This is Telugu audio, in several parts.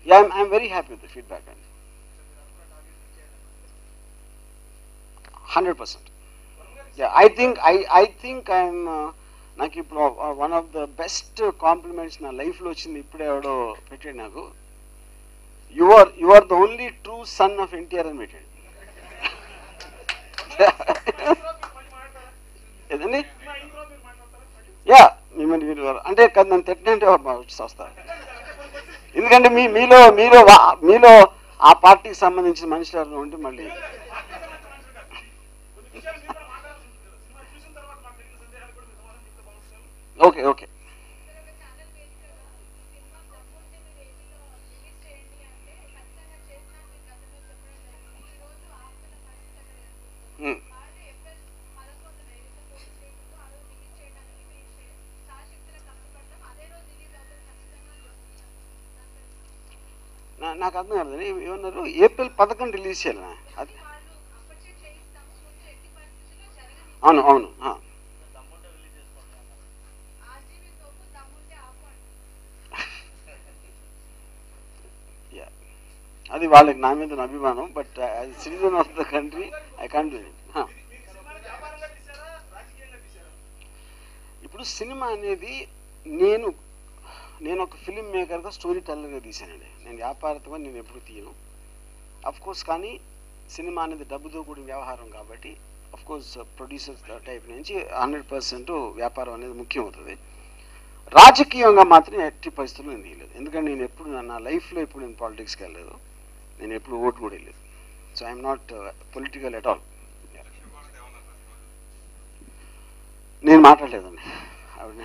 Yeah, I'm very happy with the feedback. 100%. Yeah, I think I'm నాకు ఇప్పుడు one of the best compliments నా లైఫ్లో వచ్చింది. ఇప్పుడే ఎవడో పెట్టాడు నాకు, you are the only true son of NTR అని పెట్టాడు. ఏదండి? యా, మిమ్మల్ని మీరు అంటే కదా నన్ను తిట్టనంటే వచ్చి వస్తారు. ఎందుకంటే మీలో ఆ పార్టీకి సంబంధించిన మనుషులు ఎవరు ఉంటే మళ్ళీ ఓకే ఓకే. నాకు అర్థం కాదు ఏమన్నారు, ఏప్రిల్ 11 రిలీజ్ చేయాలి అది. అవును అవును. అది వాళ్ళకి నా మీద అభిమానం, but as citizen of the country I can't do it. ఇప్పుడు సినిమా అనేది నేను ఒక ఫిలిం మేకర్గా స్టోరీ టెల్లర్గా తీశానండి. నేను వ్యాపారత్వం నేను ఎప్పుడు తీయను కోర్స్. కానీ సినిమా అనేది డబ్బుతో కూడిన వ్యవహారం కాబట్టి కోర్స్ ప్రొడ్యూసర్స్ టైప్ నుంచి 100% వ్యాపారం అనేది ముఖ్యం అవుతుంది. రాజకీయంగా మాత్రం ఎట్టి పరిస్థితుల్లో నేను తీయలేదు. ఎందుకంటే నేను ఎప్పుడు నా లైఫ్లో ఎప్పుడు నేను పాలిటిక్స్కి వెళ్ళలేదు, నేను ఎప్పుడు ఓటు కూడా వెళ్ళలేదు. So I'm not political at all. నేను మాట్లాడలేదండి ఆవిడ.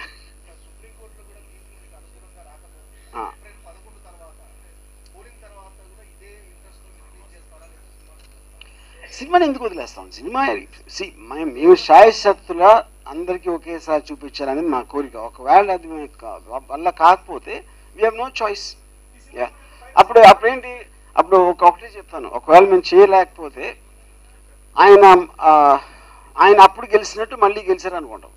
సినిమాని ఎందుకు వదిలేస్తాం? సినిమా మేము శాయశక్తులా అందరికీ ఒకేసారి చూపించాలనేది మా కోరిక. ఒకవేళ అది వల్ల కాకపోతే వీ హ్యావ్ నో చాయిస్. అప్పుడేంటి, ఒకటే చెప్తాను, ఒకవేళ మేము చేయలేకపోతే ఆయన అప్పుడు గెలిచినట్టు మళ్ళీ గెలిచారు అనుకుంటాం.